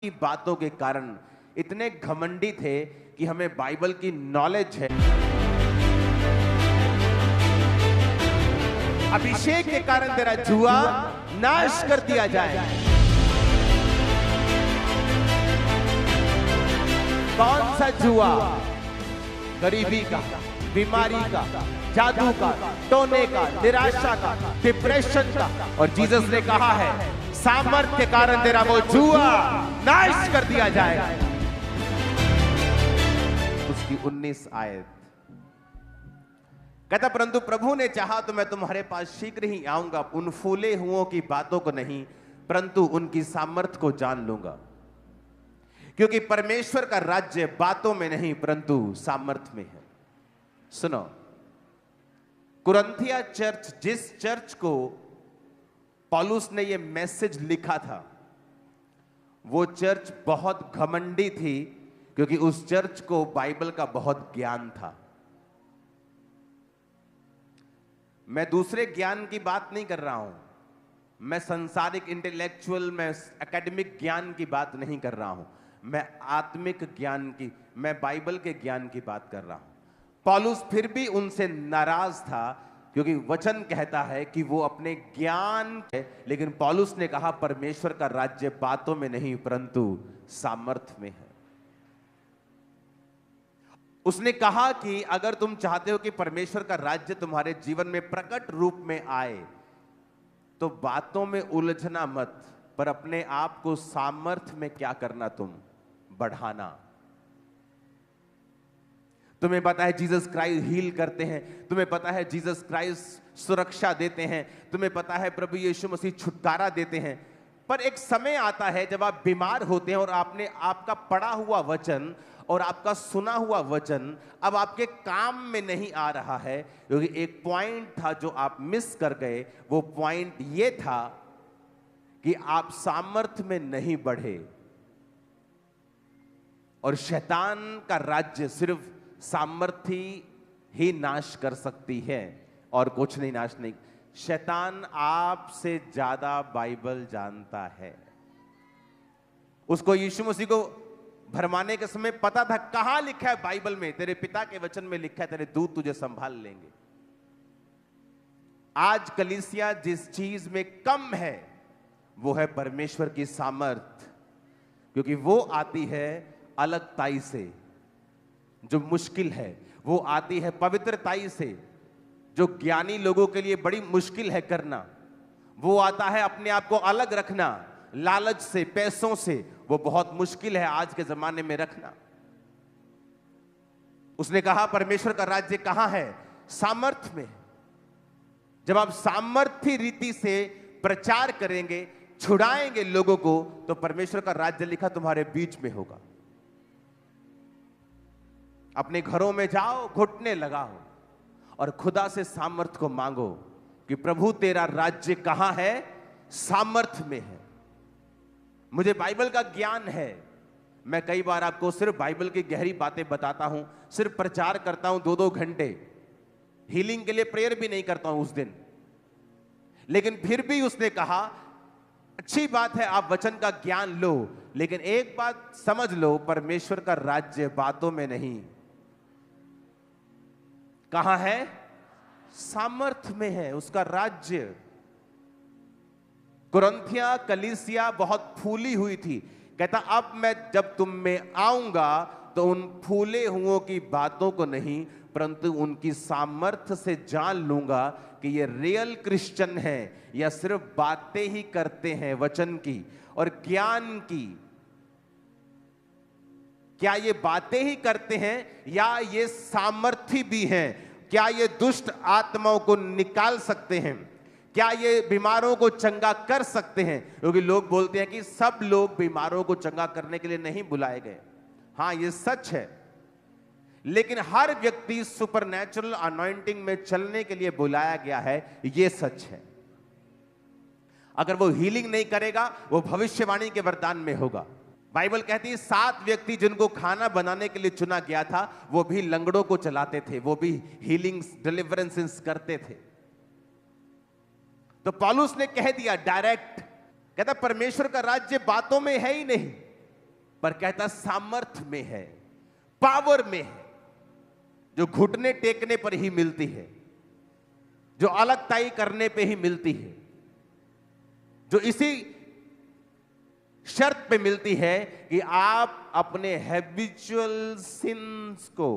की बातों के कारण इतने घमंडी थे कि हमें बाइबल की नॉलेज है। अभिषेक के कारण तेरा जुआ नाश कर दिया जाए। कौन सा जुआ? गरीबी का, बीमारी का, जादू का, टोने का, निराशा का, डिप्रेशन का। और जीसस ने कहा है सामर्थ के कारण तेरा वो जुआ नाश कर दिया जाएगा। उसकी 19 आयत कहता, परंतु प्रभु ने चाहा तो मैं तुम्हारे पास शीघ्र ही आऊंगा, उन फूले हुओं की बातों को नहीं परंतु उनकी सामर्थ को जान लूंगा, क्योंकि परमेश्वर का राज्य बातों में नहीं परंतु सामर्थ में है। सुनो, कुरिन्थिया चर्च, जिस चर्च को पौलुस ने यह मैसेज लिखा था, वो चर्च बहुत घमंडी थी, क्योंकि उस चर्च को बाइबल का बहुत ज्ञान था। मैं दूसरे ज्ञान की बात नहीं कर रहा हूं, मैं संसारिक इंटेलेक्चुअल, मैं एकेडमिक ज्ञान की बात नहीं कर रहा हूं, मैं आत्मिक ज्ञान की, मैं बाइबल के ज्ञान की बात कर रहा हूं। पौलुस फिर भी उनसे नाराज था, क्योंकि वचन कहता है कि वो अपने ज्ञान है, लेकिन पौलुस ने कहा परमेश्वर का राज्य बातों में नहीं परंतु सामर्थ में है। उसने कहा कि अगर तुम चाहते हो कि परमेश्वर का राज्य तुम्हारे जीवन में प्रकट रूप में आए, तो बातों में उलझना मत, पर अपने आप को सामर्थ में क्या करना, तुम बढ़ाना। तुम्हें पता है जीसस क्राइस्ट हील करते हैं, तुम्हें पता है जीसस क्राइस्ट सुरक्षा देते हैं, तुम्हें पता है प्रभु यीशु मसीह छुटकारा देते हैं, पर एक समय आता है जब आप बीमार होते हैं और आपने आपका पढ़ा हुआ वचन और आपका सुना हुआ वचन अब आपके काम में नहीं आ रहा है, क्योंकि एक पॉइंट था जो आप मिस कर गए। वो पॉइंट ये था कि आप सामर्थ्य में नहीं बढ़े, और शैतान का राज्य सिर्फ सामर्थ्य ही नाश कर सकती है और कुछ नहीं नाश नहीं। शैतान आपसे ज्यादा बाइबल जानता है। उसको यीशु मसीह को भरमाने के समय पता था कहां लिखा है बाइबल में, तेरे पिता के वचन में लिखा है तेरे दूत तुझे संभाल लेंगे। आज कलीसिया जिस चीज में कम है वो है परमेश्वर की सामर्थ, क्योंकि वो आती है अलगताई से, जो मुश्किल है, वो आती है पवित्रताई से, जो ज्ञानी लोगों के लिए बड़ी मुश्किल है करना। वो आता है अपने आप को अलग रखना, लालच से, पैसों से, वो बहुत मुश्किल है आज के जमाने में रखना। उसने कहा परमेश्वर का राज्य कहां है? सामर्थ में। जब आप सामर्थ्य रीति से प्रचार करेंगे, छुड़ाएंगे लोगों को, तो परमेश्वर का राज्य लिखा तुम्हारे बीच में होगा। अपने घरों में जाओ, घुटने लगाओ और खुदा से सामर्थ को मांगो कि प्रभु तेरा राज्य कहां है? सामर्थ में है। मुझे बाइबल का ज्ञान है, मैं कई बार आपको सिर्फ बाइबल की गहरी बातें बताता हूं, सिर्फ प्रचार करता हूं 2-2 घंटे, हीलिंग के लिए प्रेयर भी नहीं करता हूं उस दिन। लेकिन फिर भी उसने कहा अच्छी बात है आप वचन का ज्ञान लो, लेकिन एक बात समझ लो, परमेश्वर का राज्य बातों में नहीं, कहां है? सामर्थ में है उसका राज्य। कुरिन्थिया कलीसिया बहुत फूली हुई थी। कहता अब मैं जब तुम में आऊंगा तो उन फूले हुओं की बातों को नहीं परंतु उनकी सामर्थ्य से जान लूंगा कि ये रियल क्रिश्चियन है या सिर्फ बातें ही करते हैं वचन की और ज्ञान की। क्या ये बातें ही करते हैं या ये सामर्थ्य भी हैं? क्या ये दुष्ट आत्माओं को निकाल सकते हैं? क्या ये बीमारों को चंगा कर सकते हैं? क्योंकि लोग बोलते हैं कि सब लोग बीमारों को चंगा करने के लिए नहीं बुलाए गए। हां, ये सच है, लेकिन हर व्यक्ति सुपरनैचुरल अनॉइंटिंग में चलने के लिए बुलाया गया है, ये सच है। अगर वो हीलिंग नहीं करेगा, वो भविष्यवाणी के वरदान में होगा। बाइबल कहती है 7 व्यक्ति जिनको खाना बनाने के लिए चुना गया था, वो भी लंगड़ों को चलाते थे, वो भी हीलिंग्स, डिलीवरेंसेस करते थे। तो पौलुस ने कह दिया डायरेक्ट, कहता परमेश्वर का राज्य बातों में है ही नहीं, पर कहता सामर्थ में है, पावर में है, जो घुटने टेकने पर ही मिलती है, जो अलगताई करने पे ही मिलती है, जो इसी शर्त पे मिलती है कि आप अपने हैबिचुअल सिंस को,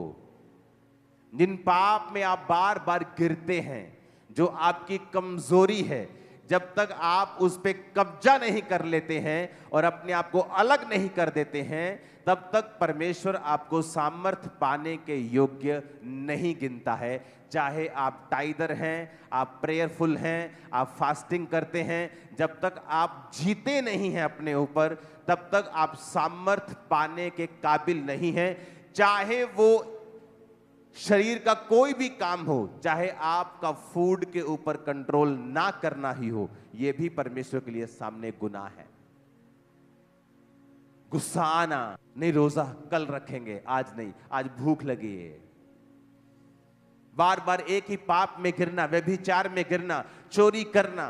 जिन पाप में आप बार बार गिरते हैं, जो आपकी कमजोरी है, जब तक आप उस पे कब्जा नहीं कर लेते हैं और अपने आप को अलग नहीं कर देते हैं, तब तक परमेश्वर आपको सामर्थ पाने के योग्य नहीं गिनता है। चाहे आप टाइदर हैं, आप प्रेयरफुल हैं, आप फास्टिंग करते हैं, जब तक आप जीते नहीं हैं अपने ऊपर, तब तक आप सामर्थ पाने के काबिल नहीं हैं। चाहे वो शरीर का कोई भी काम हो, चाहे आपका फूड के ऊपर कंट्रोल ना करना ही हो, यह भी परमेश्वर के लिए सामने गुनाह है। गुस्सा आना, नहीं रोजा कल रखेंगे, आज नहीं, आज भूख लगी है, बार बार एक ही पाप में गिरना, व्यभिचार में गिरना, चोरी करना।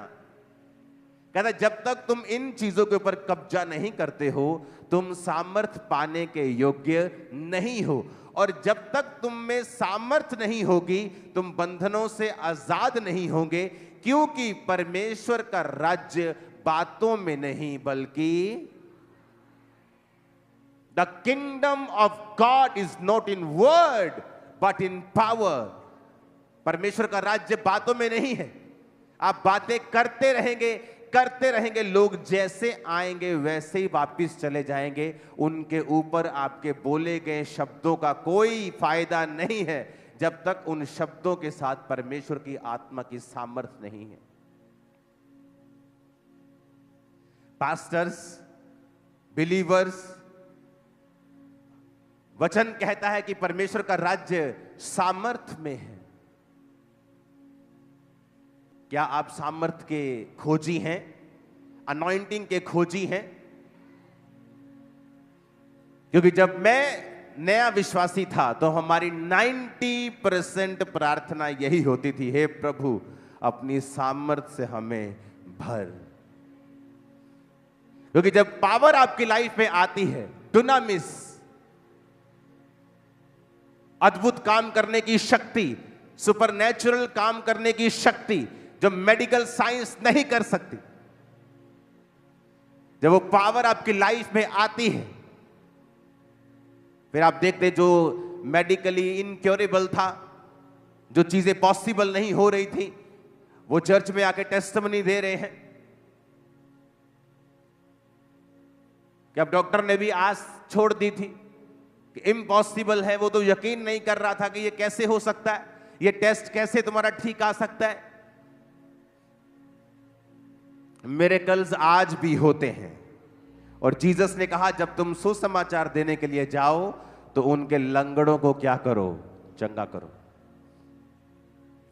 कहता जब तक तुम इन चीजों के ऊपर कब्जा नहीं करते हो, तुम सामर्थ पाने के योग्य नहीं हो। और जब तक तुम में सामर्थ नहीं होगी, तुम बंधनों से आजाद नहीं होंगे, क्योंकि परमेश्वर का राज्य बातों में नहीं बल्कि the kingdom of God is not in word but in power. परमेश्वर का राज्य बातों में नहीं है। आप बातें करते रहेंगे, लोग जैसे आएंगे वैसे ही वापस चले जाएंगे। उनके ऊपर आपके बोले गए शब्दों का कोई फायदा नहीं है, जब तक उन शब्दों के साथ परमेश्वर की आत्मा की सामर्थ्य नहीं है। पास्टर्स, बिलीवर्स, वचन कहता है कि परमेश्वर का राज्य सामर्थ्य में है। क्या आप सामर्थ्य के खोजी हैं, अनॉइंटिंग के खोजी हैं? क्योंकि जब मैं नया विश्वासी था तो हमारी 90% प्रार्थना यही होती थी, हे प्रभु अपनी सामर्थ्य से हमें भर। क्योंकि जब पावर आपकी लाइफ में आती है, डुनामिस, अद्भुत काम करने की शक्ति, सुपरनैचुरल काम करने की शक्ति जो मेडिकल साइंस नहीं कर सकती, जब वो पावर आपकी लाइफ में आती है, फिर आप देखते जो मेडिकली इनक्योरेबल था, जो चीजें पॉसिबल नहीं हो रही थी, वो चर्च में आके टेस्टिमनी दे रहे हैं कि अब डॉक्टर ने भी आस छोड़ दी थी कि इम्पॉसिबल है। वो तो यकीन नहीं कर रहा था कि ये कैसे हो सकता है, ये टेस्ट कैसे तुम्हारा ठीक आ सकता है। मिरेकल्स आज भी होते हैं। और जीसस ने कहा जब तुम सुसमाचार देने के लिए जाओ तो उनके लंगड़ों को क्या करो, चंगा करो,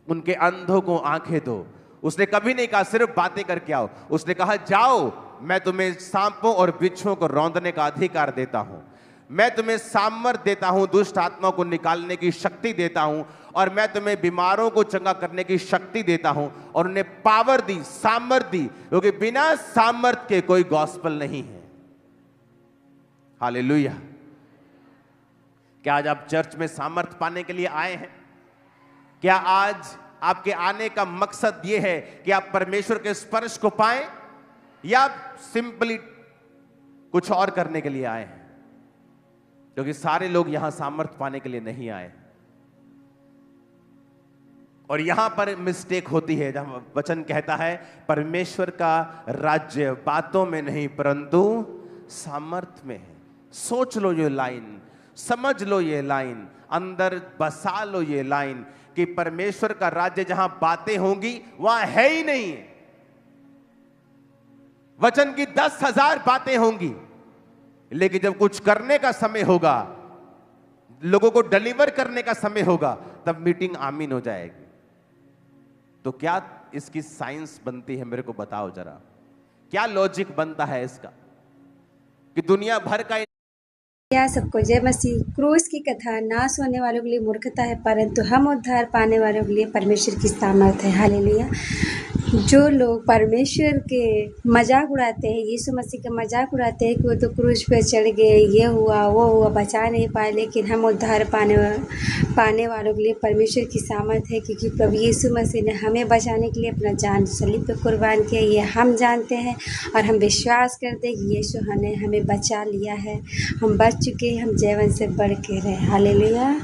उनके अंधों को आंखें दो। उसने कभी नहीं कहा सिर्फ बातें करके आओ, उसने कहा जाओ, मैं तुम्हें सांपों और बिच्छुओं को रौंदने का अधिकार देता हूं, मैं तुम्हें सामर्थ देता हूं, दुष्ट आत्माओं को निकालने की शक्ति देता हूं, और मैं तुम्हें बीमारों को चंगा करने की शक्ति देता हूं। और उन्हें पावर दी, सामर्थ दी, क्योंकि बिना सामर्थ के कोई गॉस्पेल नहीं है। हालेलुया। क्या आज आप चर्च में सामर्थ पाने के लिए आए हैं? क्या आज आपके आने का मकसद यह है कि आप परमेश्वर के स्पर्श को पाएं, या सिंपली कुछ और करने के लिए आए हैं? क्योंकि सारे लोग यहां सामर्थ पाने के लिए नहीं आए। और यहां पर मिस्टेक होती है, जहां वचन कहता है परमेश्वर का राज्य बातों में नहीं परंतु सामर्थ में है। सोच लो ये लाइन, समझ लो ये लाइन, अंदर बसा लो ये लाइन कि परमेश्वर का राज्य जहां बातें होंगी वहां है ही नहीं। वचन की 10,000 बातें होंगी, लेकिन जब कुछ करने का समय होगा, लोगों को डिलीवर करने का समय होगा, तब मीटिंग आमीन हो जाएगी। तो क्या इसकी साइंस बनती है? मेरे को बताओ जरा, क्या लॉजिक बनता है इसका कि दुनिया भर का या सबको जय मसीह। क्रूस की कथा नाश होने वालों के लिए मूर्खता है, परंतु हम उद्धार पाने वालों के लिए परमेश्वर की सामर्थ है। हालेलुया। जो लोग परमेश्वर के मजाक उड़ाते हैं, यीशु मसीह का मजाक उड़ाते हैं कि वो तो क्रूज पे चढ़ गए, ये हुआ वो हुआ, बचा नहीं पाए, लेकिन हम उद्धार पाने वालों के लिए परमेश्वर की सामर्थ है, क्योंकि प्रभु यीशु मसीह ने हमें बचाने के लिए अपना जान सलीब पे कुर्बान किया। ये हम जानते हैं और हम विश्वास करते हैं कि यीशु ने हमें बचा लिया है, हम बच चुके हैं, हम जीवन से बढ़ के रहे। हालेलुया।